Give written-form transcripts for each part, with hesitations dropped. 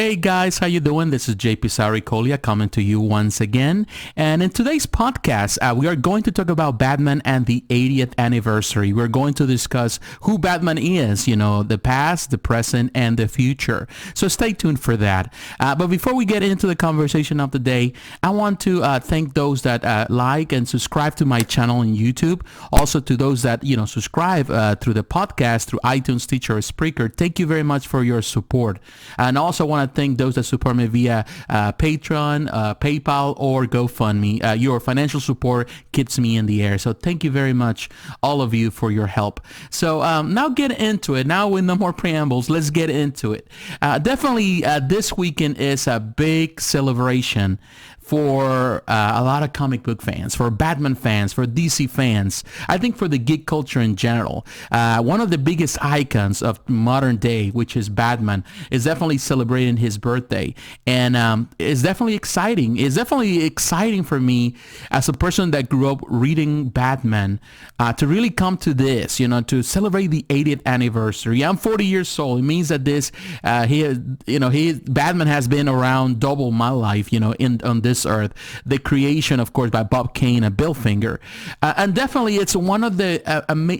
Hey guys, how you doing? This is JP Saricolia coming to you once again. And in today's podcast, we are going to talk about Batman and the 80th anniversary. We're going to discuss who Batman is, the past, the present, and the future. So stay tuned for that. But before we get into the conversation of the day, I want to thank those that like and subscribe to my channel on YouTube. Also to those that, subscribe through the podcast, through iTunes, Stitcher, or Spreaker. Thank you very much for your support. And also want to thank those that support me via Patreon, PayPal, or GoFundMe. Your financial support keeps me in the air. So thank you very much, all of you, for your help. So now get into it. Now with no more preambles, let's get into it. Definitely this weekend is a big celebration for a lot of comic book fans, for Batman fans, for DC fans, I think for the geek culture in general. One of the biggest icons of modern day, which is Batman, is definitely celebrating his birthday. And it's definitely exciting. It's definitely exciting for me as a person that grew up reading Batman to really come to this, to celebrate the 80th anniversary. I'm 40 years old. It means that Batman has been around double my life, on this earth. The creation, of course, by Bob Kane and Bill Finger, and definitely it's one of the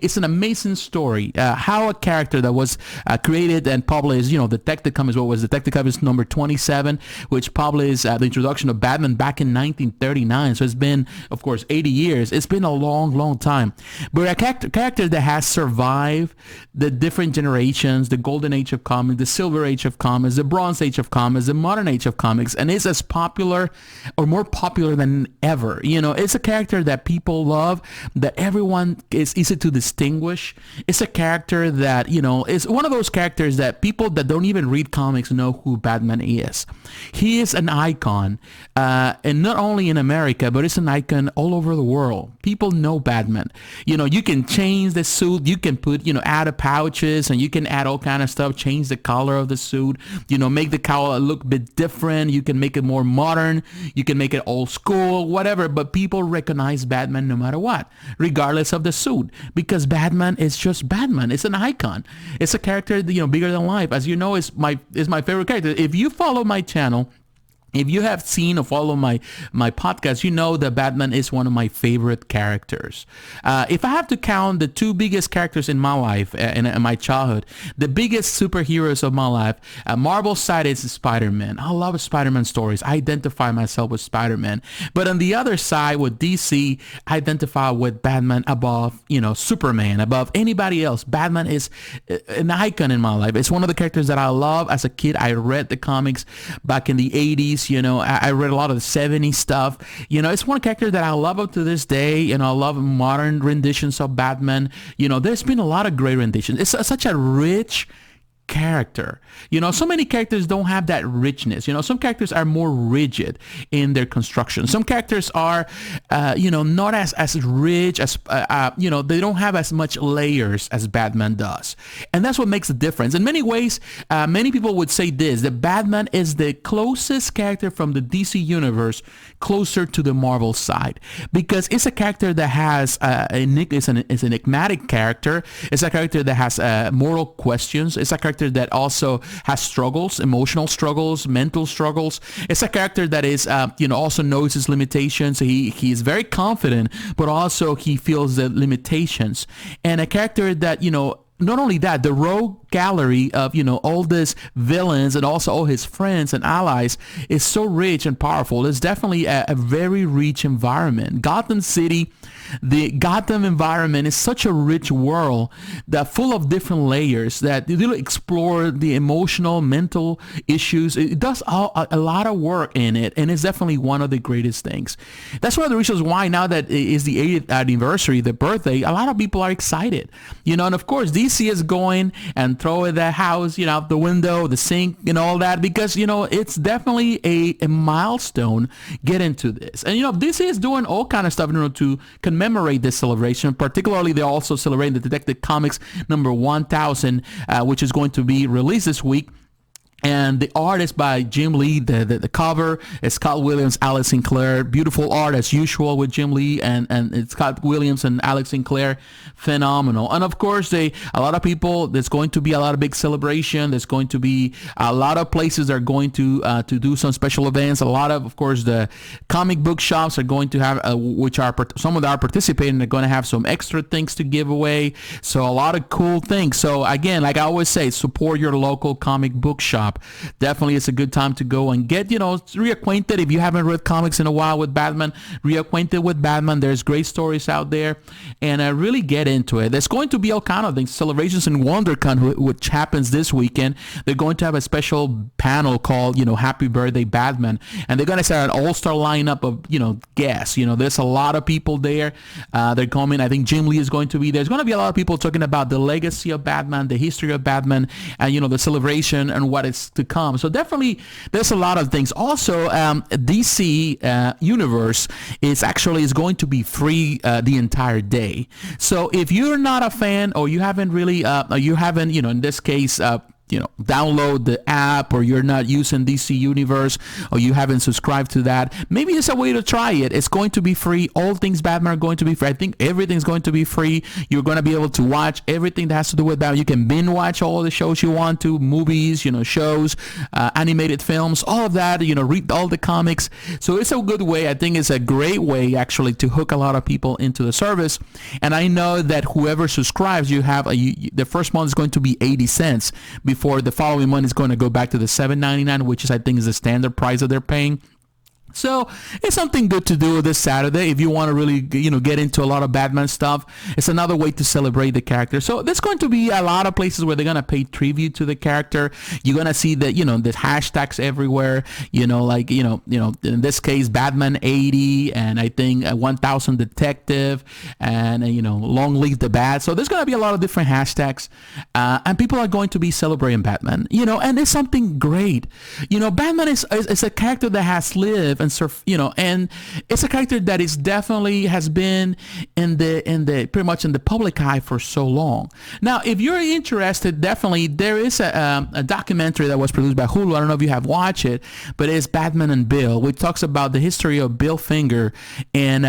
it's an amazing story how a character that was created and published, Detective Comics, what was Detective Comics number 27, which published the introduction of Batman back in 1939. So it's been, of course, 80 years. It's been a long time, but a character that has survived the different generations, the golden age of comics, the silver age of comics, the bronze age of comics, the modern age of comics, and is as popular or more popular than ever. It's a character that people love, that everyone is easy to distinguish. It's a character that, is one of those characters that people that don't even read comics know who Batman is. He is an icon, and not only in America, but it's an icon all over the world. People know Batman. You can change the suit, you can put, add a pouches, and you can add all kind of stuff, change the color of the suit, make the color look a bit different. You can make it more modern. You can make it old school, whatever, but people recognize Batman no matter what, regardless of the suit, because Batman is just Batman. It's an icon. It's a character, bigger than life. As you know, is my favorite character. If you follow my channel, if you have seen or follow my podcast, you know that Batman is one of my favorite characters. If I have to count the two biggest characters in my life, in my childhood, the biggest superheroes of my life, Marvel side is Spider-Man. I love Spider-Man stories. I identify myself with Spider-Man. But on the other side, with DC, I identify with Batman above, Superman, above anybody else. Batman is an icon in my life. It's one of the characters that I love. As a kid, I read the comics back in the 80s. I read a lot of the 70s stuff. It's one character that I love up to this day. I love modern renditions of Batman. There's been a lot of great renditions. It's such a rich character. So many characters don't have that richness. Some characters are more rigid in their construction. Some characters are, not as rich as, they don't have as much layers as Batman does. And that's what makes the difference. In many ways, many people would say this, that Batman is the closest character from the DC universe closer to the Marvel side, because it's a character that has, it's an enigmatic character. It's a character that has moral questions. It's a character that also has struggles, emotional struggles, mental struggles. It's a character that is, also knows his limitations. He is very confident, but also he feels the limitations. And a character that, not only that, the rogue gallery of, all these villains and also all his friends and allies is so rich and powerful. It's definitely a very rich environment. Gotham City, the Gotham environment is such a rich world that full of different layers that really explore the emotional, mental issues. It does a lot of work in it, and it's definitely one of the greatest things. That's one of the reasons why now that it is the 80th anniversary, the birthday, a lot of people are excited. And of course, DC is going and throwing the house, out the window, the sink, and all that, because, it's definitely a milestone get into this. And, DC is doing all kind of stuff, to commemorate this celebration. Particularly, they're also celebrating the Detective Comics number 1000, which is going to be released this week. and the art is by Jim Lee. The cover is Scott Williams, Alex Sinclair. Beautiful art as usual with Jim Lee and it's Scott Williams and Alex Sinclair. Phenomenal. And of course, a lot of people. There's going to be a lot of big celebration. There's going to be a lot of places that are going to do some special events. A lot of course, the comic book shops are going to have, which are some of them are participating. They're going to have some extra things to give away. So a lot of cool things. So again, like I always say, support your local comic book shop. Definitely it's a good time to go and get, reacquainted. If you haven't read comics in a while with Batman, reacquainted with Batman. There's great stories out there, and really get into it. There's going to be all kind of things, celebrations in WonderCon, which happens this weekend. They're going to have a special panel called, Happy Birthday Batman, and they're going to start an all-star lineup of, guests. There's a lot of people there. They're coming. I think Jim Lee is going to be there. There's going to be a lot of people talking about the legacy of Batman, the history of Batman, and, the celebration and what is to come. So definitely there's a lot of things. Also, DC universe is going to be free the entire day. So if you're not a fan, or you haven't really in this case download the app, or you're not using DC Universe, or you haven't subscribed to that, maybe it's a way to try it. It's going to be free. All things Batman are going to be free. I think everything's going to be free. You're going to be able to watch everything that has to do with Batman. You can binge watch all the shows you want to, movies, shows, animated films, all of that, read all the comics. So it's a good way. I think it's a great way actually to hook a lot of people into the service. And I know that whoever subscribes, you have the first month is going to be 80 cents before the following month is going to go back to the $7.99, which is, I think, is the standard price that they're paying. So it's something good to do this Saturday if you want to really, get into a lot of Batman stuff. It's another way to celebrate the character. So there's going to be a lot of places where they're going to pay tribute to the character. You're going to see that, the hashtags everywhere, in this case, Batman 80, and I think 1000 Detective, and, Long Live the Bat. So there's going to be a lot of different hashtags, and people are going to be celebrating Batman, and it's something great. Batman is a character that has lived and and it's a character that is definitely has been in the pretty much in the public eye for so long. Now, if you're interested, definitely there is a documentary that was produced by Hulu. I don't know if you have watched it, but it's Batman and Bill, which talks about the history of Bill Finger, and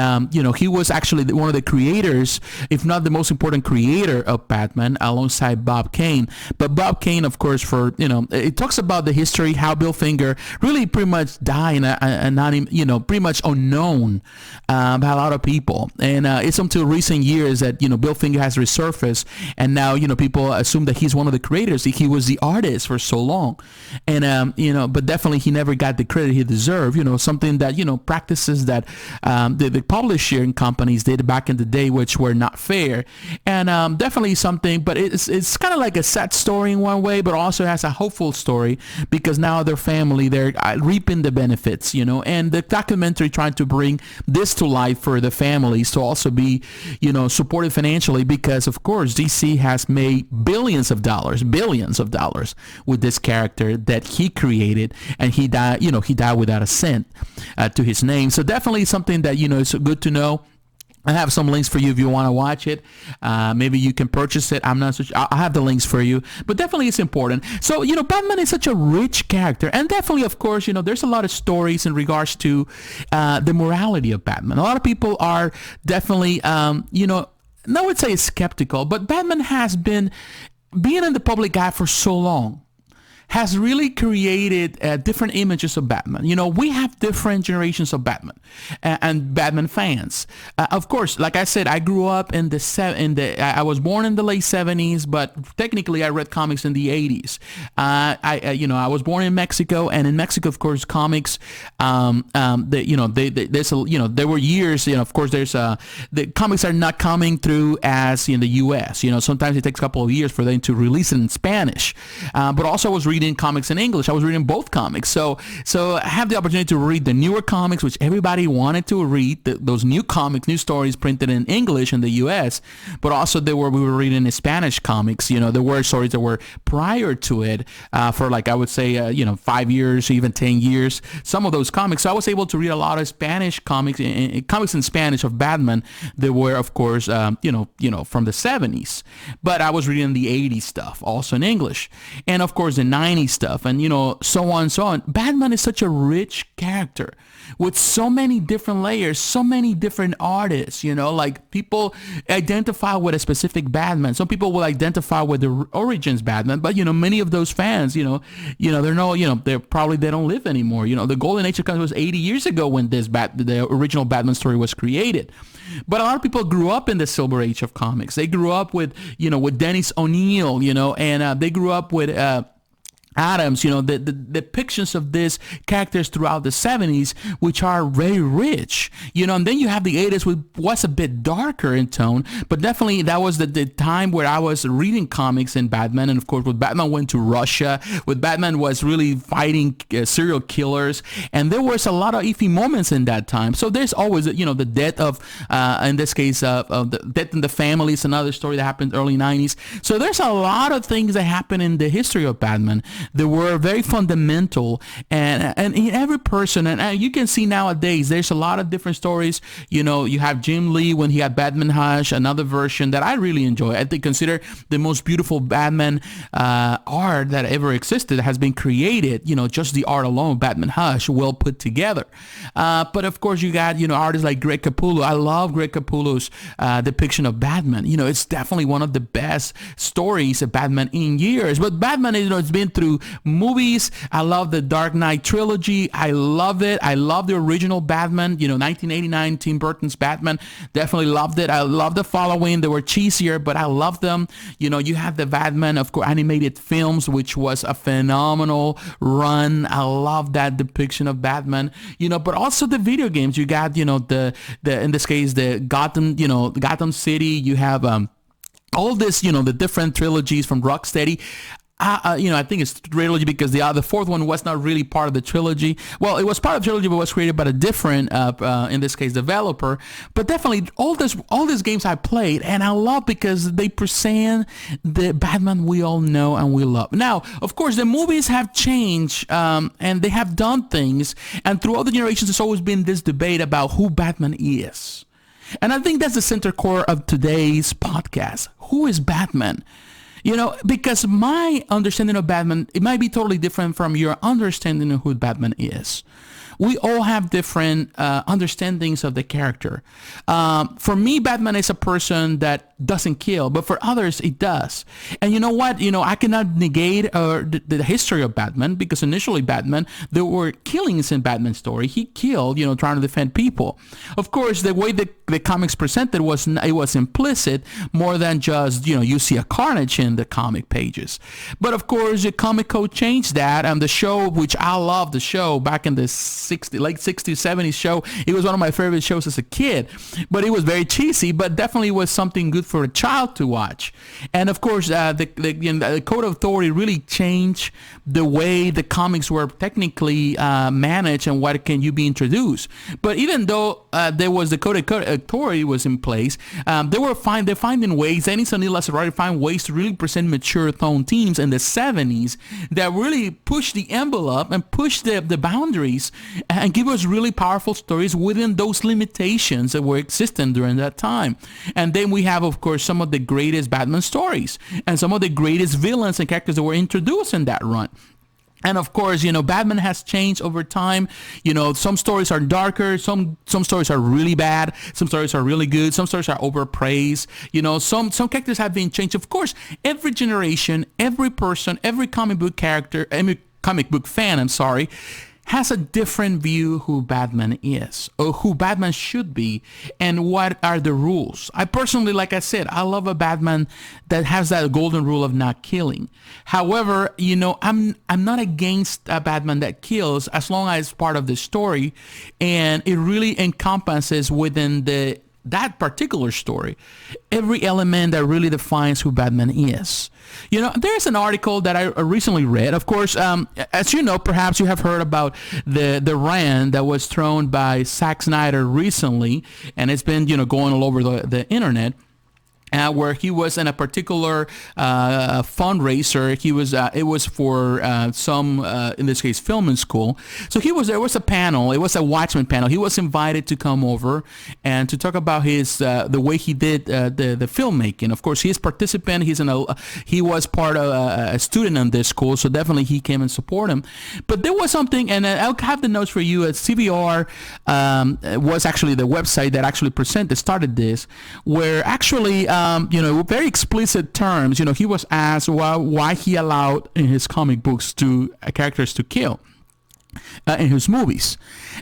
he was actually one of the creators, if not the most important creator of Batman, alongside Bob Kane. But Bob Kane, of course, it talks about the history, how Bill Finger really pretty much died in a pretty much unknown by a lot of people, and it's until recent years that Bill Finger has resurfaced, and now people assume that he's one of the creators. He was the artist for so long, and but definitely he never got the credit he deserved. Something that practices that the publishing companies did back in the day, which were not fair, and definitely something. But it's kind of like a sad story in one way, but also has a hopeful story, because now their family, they're reaping the benefits, and the documentary trying to bring this to life for the families to also be, supported financially, because of course DC has made billions of dollars with this character that he created, and he died without a cent to his name. So definitely something that, it's good to know. I have some links for you if you want to watch it. Maybe you can purchase it. I'm not so sure. I'll have the links for you. But definitely it's important. So, Batman is such a rich character. And definitely, of course, there's a lot of stories in regards to the morality of Batman. A lot of people are definitely, I would say skeptical. But Batman has been being in the public eye for so long, has really created different images of Batman. We have different generations of Batman and Batman fans. Of course, like I said, I grew up I was born in the late 70s, but technically I read comics in the 80s. I was born in Mexico, and in Mexico, of course, comics, there were years, of course, the comics are not coming through as in the US. Sometimes it takes a couple of years for them to release it in Spanish. But also I was reading comics in English. I was reading both comics. So I have the opportunity to read the newer comics, which everybody wanted to read, those new comics, new stories printed in English in the US, but also we were reading Spanish comics. There were stories that were prior to it for I would say, 5 years, even 10 years, some of those comics. So I was able to read a lot of Spanish comics in Spanish of Batman. They were, of course, from the 70s, but I was reading the 80s stuff also in English. And of course, the 90s 90s stuff and, so on and so on. Batman is such a rich character with so many different layers, so many different artists, like people identify with a specific Batman. Some people will identify with the Origins Batman, but, many of those fans, they don't live anymore. The Golden Age of comics was 80 years ago when the original Batman story was created. But a lot of people grew up in the Silver Age of comics. They grew up with, with Dennis O'Neil, and they grew up with Adams, the depictions of these characters throughout the 70s, which are very rich, and then you have the 80s, which was a bit darker in tone, but definitely that was the time where I was reading comics in Batman, and of course, when Batman went to Russia, when Batman was really fighting serial killers, and there was a lot of iffy moments in that time. So there's always, the death of, in this case, of the death in the family is another story that happened early 90s. So there's a lot of things that happen in the history of Batman. They were very fundamental, and in every person, and you can see nowadays there's a lot of different stories. You have Jim Lee when he had Batman Hush, another version that I really enjoy. I think consider the most beautiful Batman art that ever existed has been created. Just the art alone, Batman Hush, well put together. But of course, you got artists like Greg Capullo. I love Greg Capullo's depiction of Batman. It's definitely one of the best stories of Batman in years. But Batman, it's been through movies. I love the Dark Knight trilogy. I love it. I love the original Batman, 1989 Tim Burton's Batman. Definitely loved it. I love the following. They were cheesier, but I love them. You have the Batman, of course, animated films, which was a phenomenal run. I love that depiction of Batman, but also the video games. You got, the in this case, the Gotham City. You have all this, the different trilogies from Rocksteady. I think it's trilogy because the fourth one was not really part of the trilogy. Well, it was part of the trilogy, but was created by a different, in this case, developer. But definitely, all these games I played, and I love because they present the Batman we all know and we love. Now, of course, the movies have changed, and they have done things, and throughout the generations, there's always been this debate about who Batman is. And I think that's the center core of today's podcast. Who is Batman? Because my understanding of Batman, it might be totally different from your understanding of who Batman is. We all have different understandings of the character. For me, Batman is a person that doesn't kill, but for others, it does. And you know what? I cannot negate the history of Batman, because initially Batman, there were killings in Batman's story. He killed, trying to defend people. Of course, the way the comics presented it was implicit more than just, you see a carnage in the comic pages. But of course, the comic code changed that, and the show, which I love the show back in the late 60s, 70s show, it was one of my favorite shows as a kid, but it was very cheesy, but definitely was something good for a child to watch. And of course, the Code of Authority really changed the way the comics were technically managed and what can you be introduced. But even though there was the Code of Authority was in place, they're finding ways, Dennis O'Neil has already found ways to really present mature tone themes in the 70s that really push the envelope and push the boundaries and give us really powerful stories within those limitations that were existing during that time. And then we have, of course, some of the greatest Batman stories and some of the greatest villains and characters that were introduced in that run. And of course, Batman has changed over time. Some stories are darker. Some stories are really bad. Some stories are really good. Some stories are overpraised. Some characters have been changed. Of course, every generation, every person, every comic book character, every comic book fan, has a different view who Batman is, or who Batman should be, and what are the rules. I personally, like I said, I love a Batman that has that golden rule of not killing. However, I'm not against a Batman that kills as long as it's part of the story and it really encompasses within that particular story every element that really defines who Batman is. There's an article that I recently read. Of course, as you know, perhaps you have heard about the rant that was thrown by Zack Snyder recently, and it's been going all over the internet. where he was in a particular fundraiser. He was it was for some in this case filming school. So there was a panel. It was a Watchmen panel. He was invited to come over and to talk about his the way he did the filmmaking. Of course, he's participant. He was part of a student in this school, so definitely he came and support him. But there was something, and I'll have the notes for you. CVR was actually the website that actually started this, where actually very explicit terms, he was asked why he allowed in his comic books characters to kill in his movies.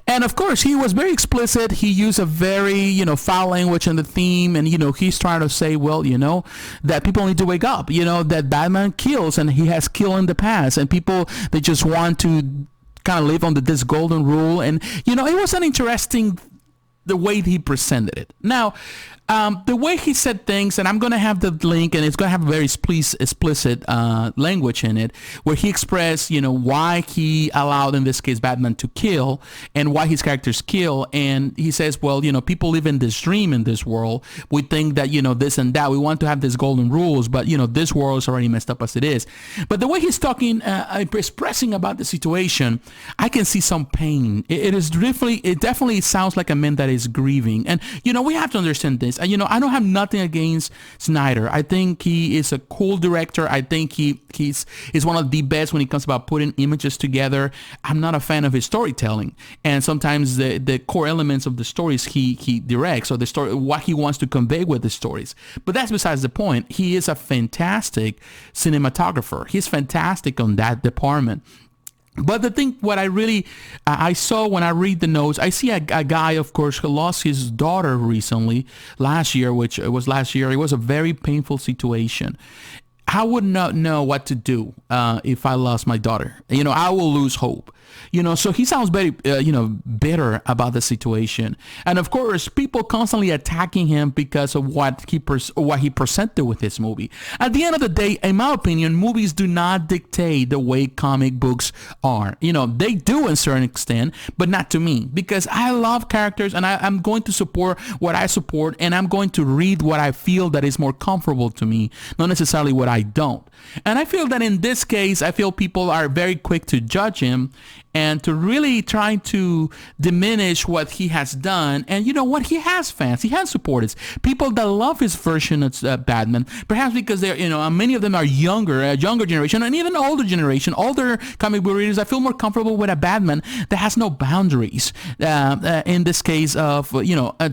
And of course, he was very explicit. He used a very, foul language in the theme. And, he's trying to say, well, that people need to wake up, that Batman kills and he has killed in the past. And people, they just want to kind of live under this golden rule. And, it was an interesting the way he presented it. Now, the way he said things, and I'm going to have the link, and it's going to have a very explicit language in it, where he expressed, why he allowed, in this case, Batman to kill, and why his characters kill. And he says, well, people live in this dream in this world. We think that, this and that. We want to have these golden rules, but, this world is already messed up as it is. But the way he's talking, expressing about the situation, I can see some pain. It definitely sounds like a man that is grieving. And, we have to understand this. I don't have nothing against Snyder. I think he is a cool director. I think he's one of the best when it comes about putting images together. I'm not a fan of his storytelling, and sometimes the core elements of the stories he directs, or the story, what he wants to convey with the stories. But that's besides the point. He is a fantastic cinematographer. He's fantastic on that department. But the thing, what I really, I saw when I read the notes, I see a guy, of course, who lost his daughter recently, last year. It was a very painful situation. I would not know what to do if I lost my daughter. I will lose hope. So he sounds very, bitter about the situation. And of course, people constantly attacking him because of what he presented with this movie. At the end of the day, in my opinion, movies do not dictate the way comic books are. They do in a certain extent, but not to me, because I love characters, and I'm going to support what I support, and I'm going to read what I feel that is more comfortable to me, not necessarily what I don't. And I feel that in this case, people are very quick to judge him and to really try to diminish what he has done. And you know what? He has fans. He has supporters. People that love his version of Batman, perhaps because they're, many of them are younger generation, and even older generation, older comic book readers. I feel more comfortable with a Batman that has no boundaries, in this case of,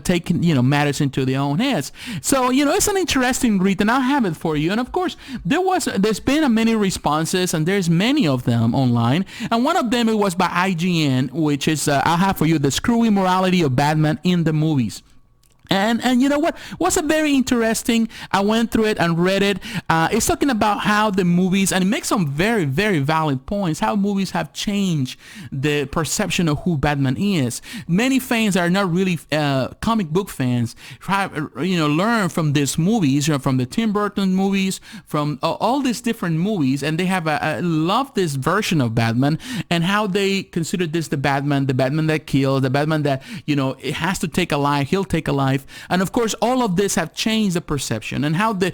taking, matters into their own hands. So, it's an interesting read, and I'll have it for you. And of course, there's been many responses, and there's many of them online. And one of them, it was by IGN, which is, I'll have for you, the screwy morality of Batman in the movies. And you know what? Was a very interesting. I went through it and read it. It's talking about how the movies, and it makes some very, very valid points, how movies have changed the perception of who Batman is. Many fans are not really comic book fans, learn from these movies, from the Tim Burton movies, from all these different movies, and they have love this version of Batman, and how they consider this the Batman that kills, the Batman that, it has to take a life, he'll take a life. And of course, all of this have changed the perception, and how the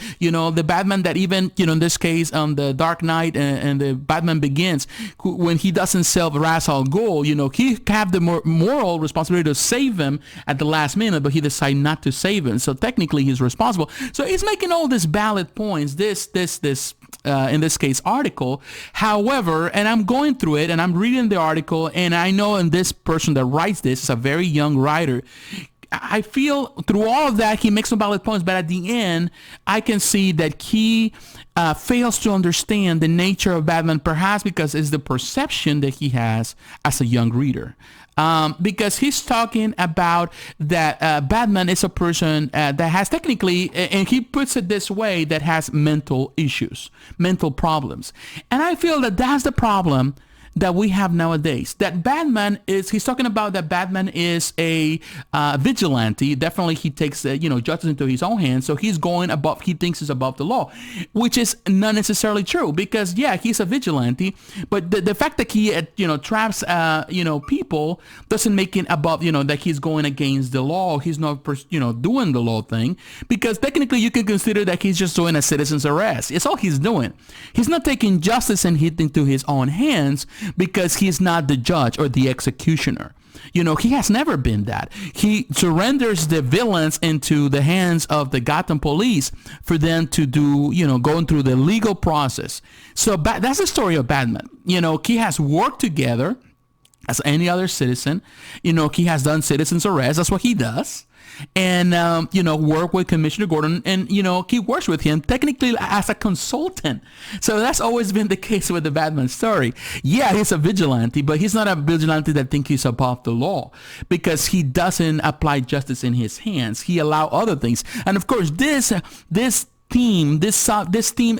Batman that even, in this case, the Dark Knight and the Batman Begins, when he doesn't save Ra's al Ghul, he have the moral responsibility to save him at the last minute, but he decided not to save him. So technically, he's responsible. So he's making all these valid points. This in this case, article. However, and I'm going through it, and I'm reading the article, and I know, and this person that writes this is a very young writer. I feel through all of that, he makes some valid points, but at the end, I can see that he fails to understand the nature of Batman, perhaps because it's the perception that he has as a young reader. Because he's talking about that Batman is a person that has technically, and he puts it this way, that has mental issues, mental problems. And I feel that that's the problem that we have nowadays. That Batman is, he's talking about that Batman is a vigilante. Definitely he takes, justice into his own hands. So he's going above, he thinks he's above the law, which is not necessarily true because, yeah, he's a vigilante. But the fact that he, traps, people doesn't make it above, that he's going against the law. He's not, doing the law thing, because technically you can consider that he's just doing a citizen's arrest. It's all he's doing. He's not taking justice and it into his own hands because he's not the judge or the executioner. He has never been that. He surrenders the villains into the hands of the Gotham police for them to do, going through the legal process. So that's the story of Batman. He has worked together as any other citizen. He has done citizen's arrest. That's what he does. And, work with Commissioner Gordon, and, he works with him technically as a consultant. So that's always been the case with the Batman story. Yeah, he's a vigilante, but he's not a vigilante that thinks he's above the law, because he doesn't apply justice in his hands. He allows other things. And of course, this theme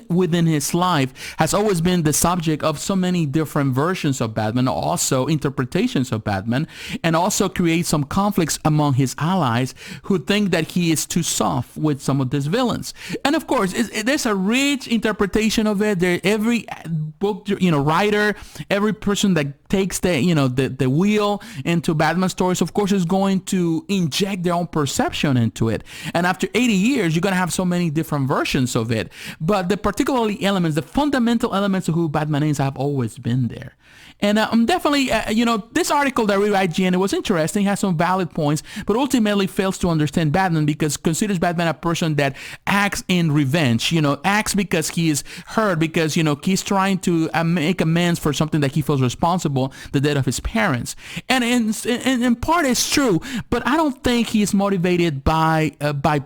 within his life has always been the subject of so many different versions of Batman, also interpretations of Batman, and also create some conflicts among his allies who think that he is too soft with some of these villains. And of course, there's a rich interpretation of it. Every book, writer, every person that takes the wheel into Batman stories, of course, is going to inject their own perception into it. And after 80 years, you're going to have so many different versions of it. But the the fundamental elements of who Batman is have always been there. And definitely, this article that we read, IGN, it was interesting, has some valid points, but ultimately fails to understand Batman because considers Batman a person that acts in revenge, acts because he is hurt, because, he's trying to make amends for something that he feels responsible, the death of his parents. And in part it's true, but I don't think he is motivated by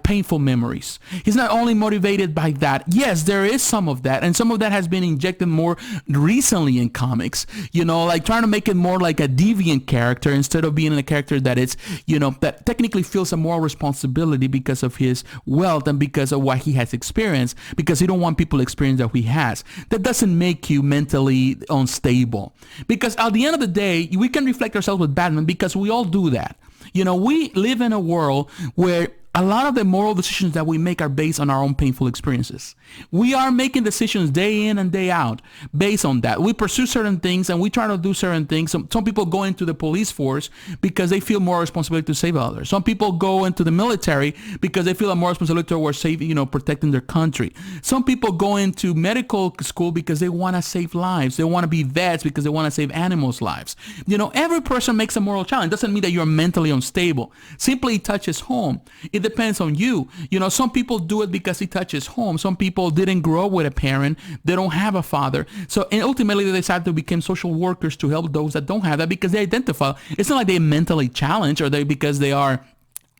painful memories. He's not only motivated by that. Yes, there is some of that, and some of that has been injected more recently in comics. Like trying to make it more like a deviant character instead of being a character that it's, that technically feels a moral responsibility because of his wealth and because of what he has experienced, because he don't want people to experience that he has. That doesn't make you mentally unstable, because at the end of the day, we can reflect ourselves with Batman because we all do that. We live in a world where a lot of the moral decisions that we make are based on our own painful experiences. We are making decisions day in and day out based on that. We pursue certain things and we try to do certain things. Some people go into the police force because they feel more responsibility to save others. Some people go into the military because they feel a more responsibility towards protecting their country. Some people go into medical school because they want to save lives. They want to be vets because they want to save animals' lives. Every person makes a moral challenge. It doesn't mean that you're mentally unstable. Simply it touches home. It depends on you. Some people do it because it touches home. Some people didn't grow up with a parent. They don't have a father. And ultimately they decide to become social workers to help those that don't have that because they identify. It's not like they're mentally challenged or because they are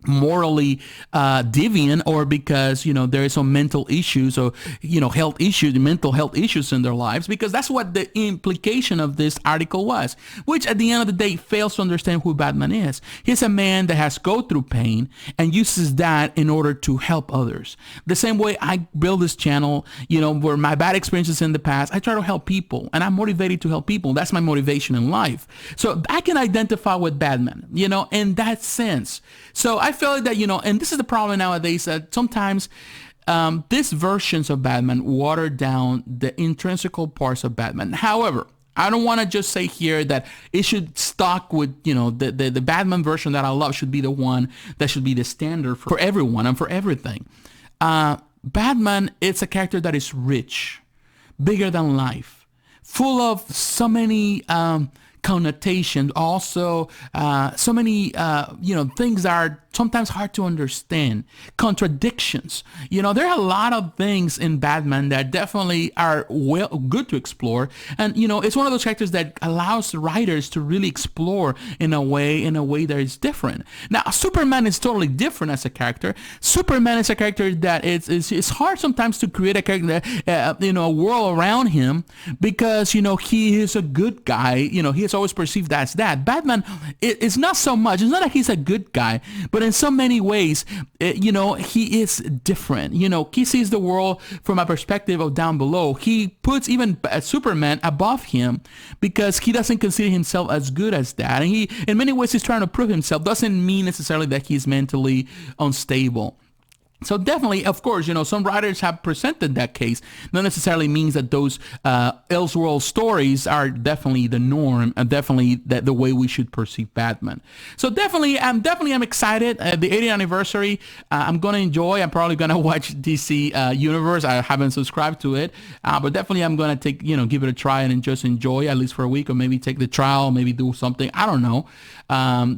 morally deviant, or because there is some mental issues or mental health issues in their lives, because that's what the implication of this article was, which at the end of the day fails to understand who Batman is. He's a man that has go through pain and uses that in order to help others. The same way I build this channel, where my bad experiences in the past, I try to help people and I'm motivated to help people. That's my motivation in life. So I can identify with Batman, in that sense. So I feel like that, and this is the problem nowadays, that sometimes these versions of Batman water down the intrinsical parts of Batman. However, I don't want to just say here that it should stock with, the Batman version that I love should be the one that should be the standard for everyone and for everything. Batman, it's a character that is rich, bigger than life, full of so many connotations, also so many things that are sometimes hard to understand, contradictions. There are a lot of things in Batman that definitely are good to explore, and it's one of those characters that allows writers to really explore in a way that is different. Now Superman is totally different as a character. Superman is a character that it's hard sometimes to create a character that, a world around him, because he is a good guy. He has always perceived as that. Batman is not so much. It's not like he's a good guy, but in so many ways, he is different. He sees the world from a perspective of down below. He puts even Superman above him because he doesn't consider himself as good as that. And he, in many ways, he's trying to prove himself. Doesn't mean necessarily that he's mentally unstable. So definitely, of course, some writers have presented that case. Not necessarily means that those Elseworld stories are definitely the norm and definitely the way we should perceive Batman. So definitely, I'm excited. The 80th anniversary, I'm going to enjoy. I'm probably going to watch DC Universe. I haven't subscribed to it, but definitely I'm going to give it a try and just enjoy at least for a week, or maybe take the trial, maybe do something. I don't know.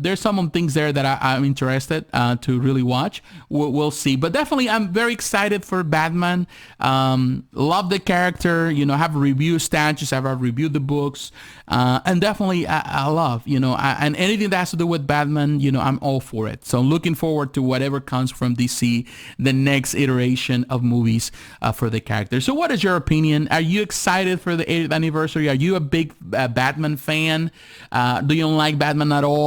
There's some things there that I'm interested to really watch. We'll see. But definitely, I'm very excited for Batman. Love the character. Have review status. I've reviewed the books, and definitely I love. And anything that has to do with Batman, I'm all for it. So I'm looking forward to whatever comes from DC, the next iteration of movies for the character. So, what is your opinion? Are you excited for the 80th anniversary? Are you a big Batman fan? Do you like Batman at all?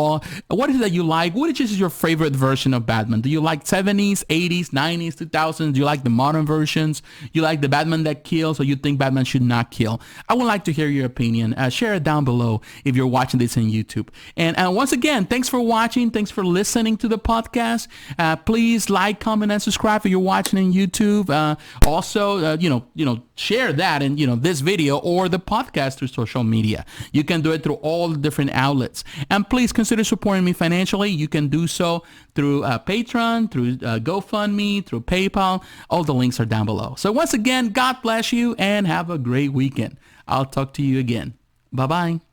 What is it that you like? What is your favorite version of Batman? Do you like 70s, 80s, 90s, 2000s? Do you like the modern versions? You like the Batman that kills, or you think Batman should not kill? I would like to hear your opinion. Share it down below if you're watching this on YouTube. And once again, thanks for watching. Thanks for listening to the podcast. Please like, comment, and subscribe if you're watching on YouTube. Also, share that and this video or the podcast through social media. You can do it through all the different outlets. And please consider supporting me financially. You can do so through Patreon, through GoFundMe, through PayPal. All the links are down below. So once again, God bless you and have a great weekend. I'll talk to you again. Bye-bye.